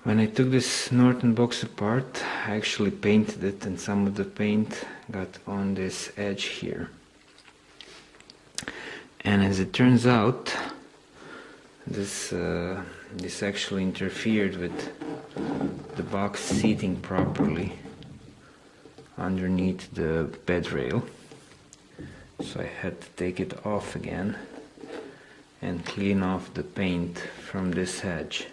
When I took this Norton box apart, I actually painted it, and some of the paint got on this edge here. And as it turns out, this actually interfered with the box seating properly underneath the bed rail. So I had to take it off again and clean off the paint from this edge.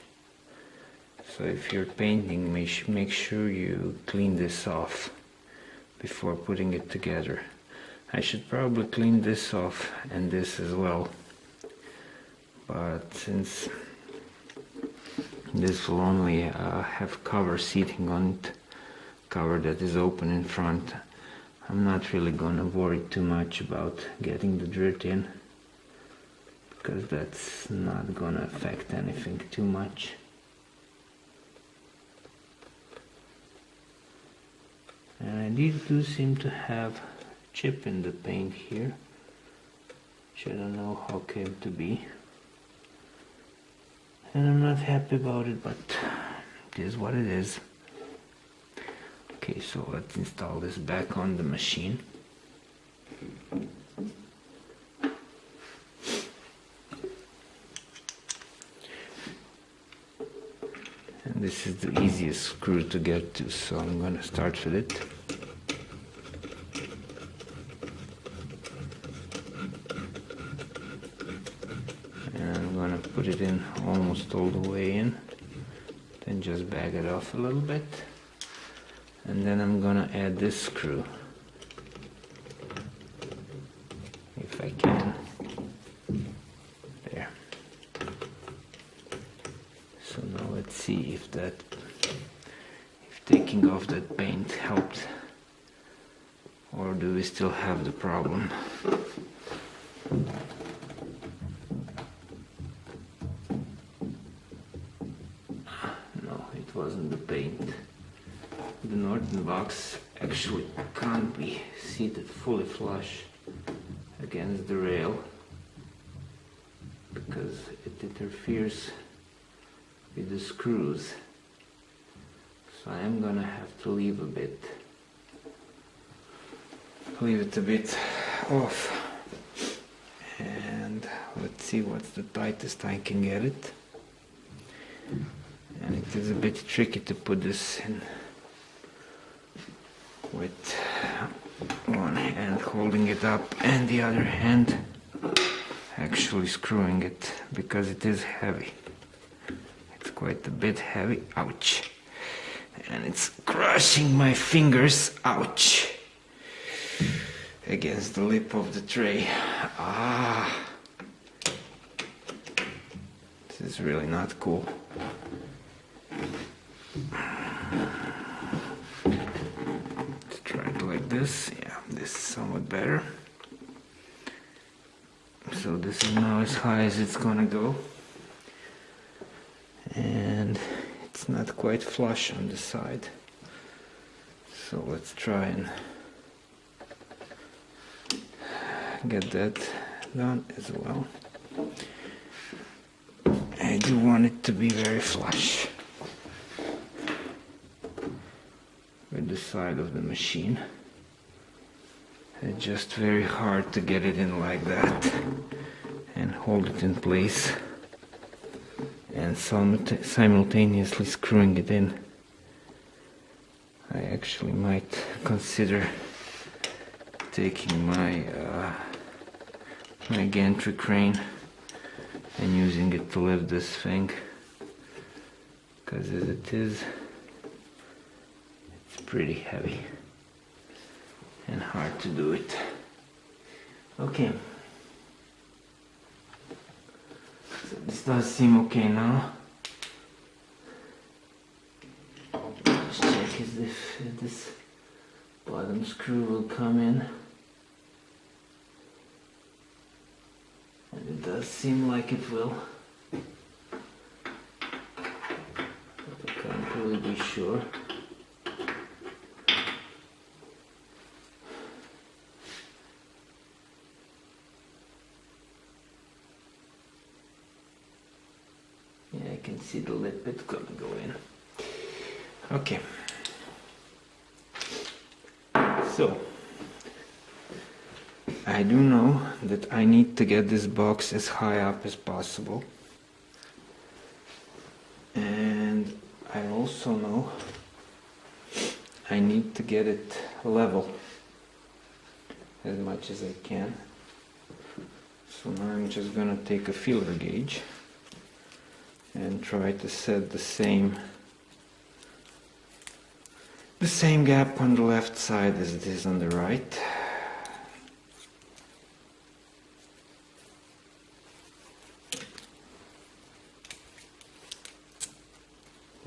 So if you're painting, make sure you clean this off before putting it together. I should probably clean this off and this as well, but since this will only have cover seating on it, cover that is open in front, I'm not really gonna worry too much about getting the dirt in, because that's not gonna affect anything too much. And I do seem to have chip in the paint here, which I don't know how came to be, and I'm not happy about it, but it is what it is. Okay, so let's install this back on the machine. And this is the easiest screw to get to, so I'm gonna start with it. Put it in almost all the way in, then just bag it off a little bit, and then I'm gonna add this screw, if I can. There. So now let's see if taking off that paint helped, or do we still have the problem? Wasn't the paint. The Norton box actually can't be seated fully flush against the rail because it interferes with the screws. So I am gonna have to leave it a bit off, and let's see what's the tightest I can get it. And it is a bit tricky to put this in with one hand holding it up and the other hand actually screwing it, because it is heavy. It's quite a bit heavy. Ouch! And it's crushing my fingers. Ouch! Against the lip of the tray. Ah! This is really not cool. Let's try it like this. Yeah, this is somewhat better. So this is now as high as it's gonna go, and it's not quite flush on the side. So let's try and get that done as well. I do want it to be very flush with the side of the machine. It's just very hard to get it in like that and hold it in place and simultaneously screwing it in. I actually might consider taking my gantry crane and using it to lift this thing, because as it is, it's pretty heavy and hard to do it. Okay, so this does seem okay now. Let's check if this bottom screw will come in. And it does seem like it will, but I can't really be sure. Yeah, I can see the lip, it's gonna go in. Okay. So, I do know that I need to get this box as high up as possible. And I also know I need to get it level as much as I can. So now I'm just gonna take a feeler gauge and try to set the same gap on the left side as it is on the right.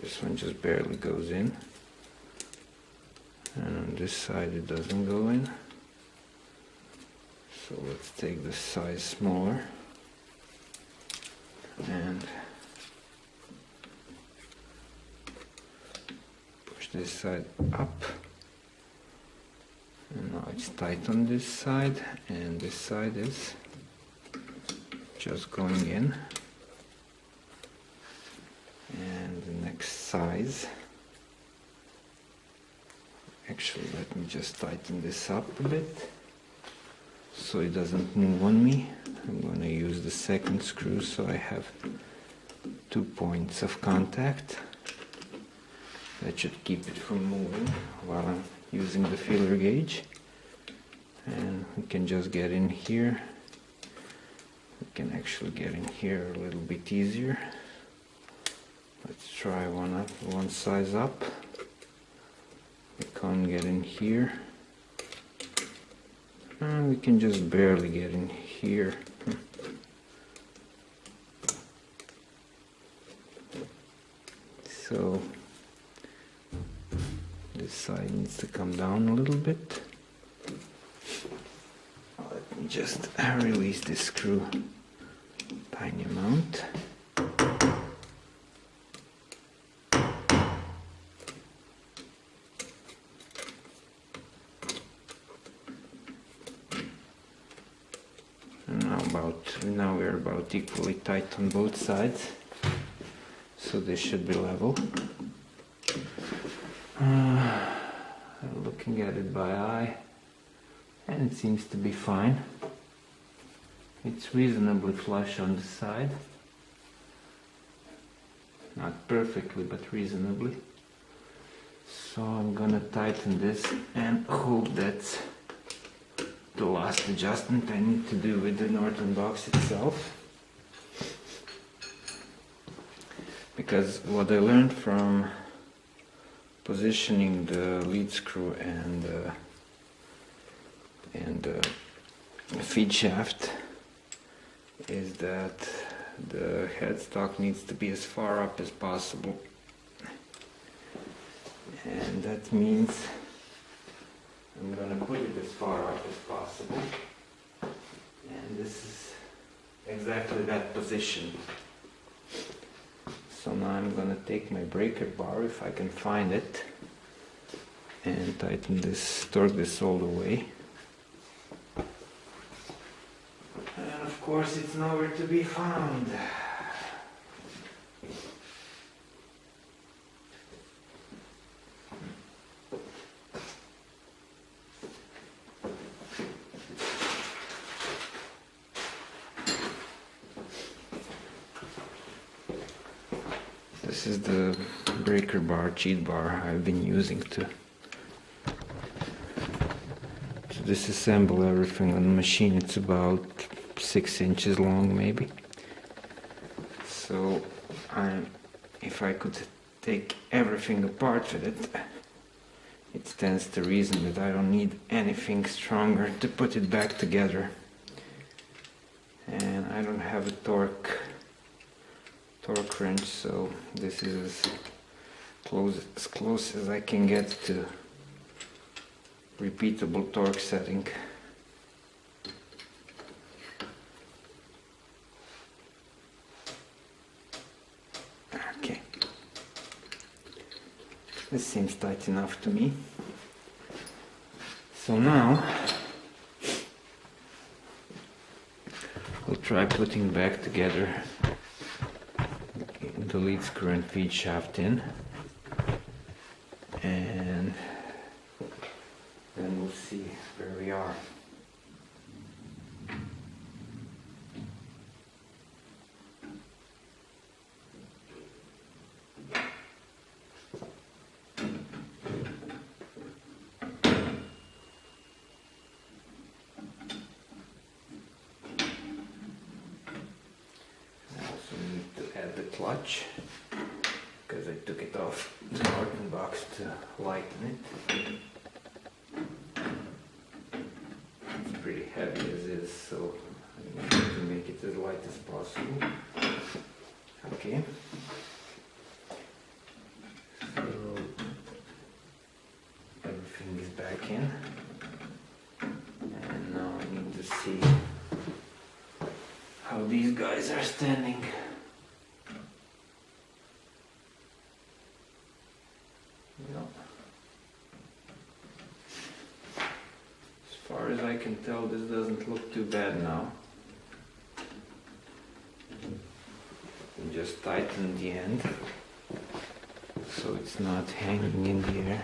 This one just barely goes in, and on this side it doesn't go in. So let's take the size smaller and push this side up. And now it's tight on this side, and this side is just going in. And the next size, actually let me just tighten this up a bit so it doesn't move on me. I'm going to use the second screw so I have 2 points of contact. That should keep it from moving while I'm using the feeler gauge. And we can just get in here. We can actually get in here a little bit easier. Let's try one size up. We can't get in here. And we can just barely get in here. So this side needs to come down a little bit. Let me just release this screw tiny amount. Now we're about equally tight on both sides, so this should be level. Looking at it by eye, and it seems to be fine. It's reasonably flush on the side, not perfectly but reasonably. So I'm gonna tighten this and hope that's the last adjustment I need to do with the Norton box itself. Because what I learned from positioning the lead screw and the feed shaft is that the headstock needs to be as far up as possible. And that means I'm going to put it as far up as possible, and this is exactly that position. So now I'm going to take my breaker bar, if I can find it, and tighten this, torque this all the way. And of course it's nowhere to be found. This is the breaker bar, cheat bar I've been using to disassemble everything on the machine. It's about 6 inches long maybe. So if I could take everything apart with it, it stands to reason that I don't need anything stronger to put it back together. And I don't have a torque wrench, so this is as close as I can get to repeatable torque setting. Okay, this seems tight enough to me. So now we'll try putting back together the lead screw and feed shaft in. and then we'll see where we are. Clutch, because I took it off the Norton box to lighten it. It's pretty heavy as is, so I'm going to make it as light as possible. Okay. So everything is back in, and now I need to see how these guys are standing. As far as I can tell, this doesn't look too bad now. And just tighten the end so it's not hanging in the air.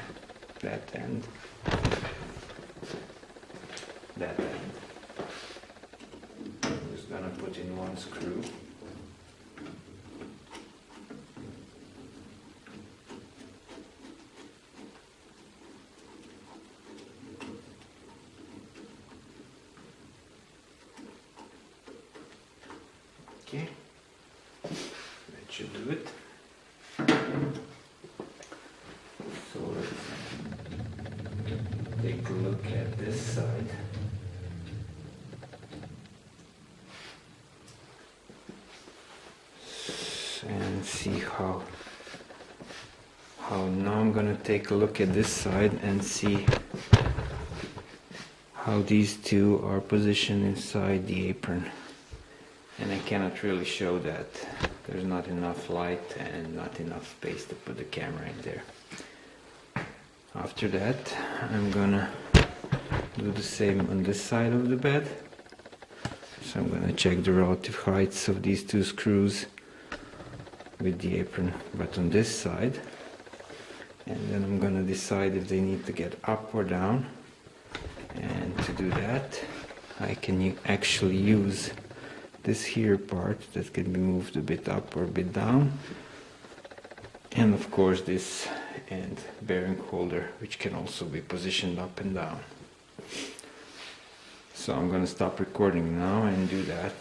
That end. That end. I'm just gonna put in one screw. Okay, that should do it. So let's take a look at this side. And see how now I'm gonna take a look at this side and see how these two are positioned inside the apron. And I cannot really show that. There's not enough light and not enough space to put the camera in there. After that, I'm gonna do the same on this side of the bed. So I'm gonna check the relative heights of these two screws with the apron, but on this side. And then I'm gonna decide if they need to get up or down. And to do that, I can actually use this here part that can be moved a bit up or a bit down, and of course this end bearing holder, which can also be positioned up and down. So I'm going to stop recording now and do that.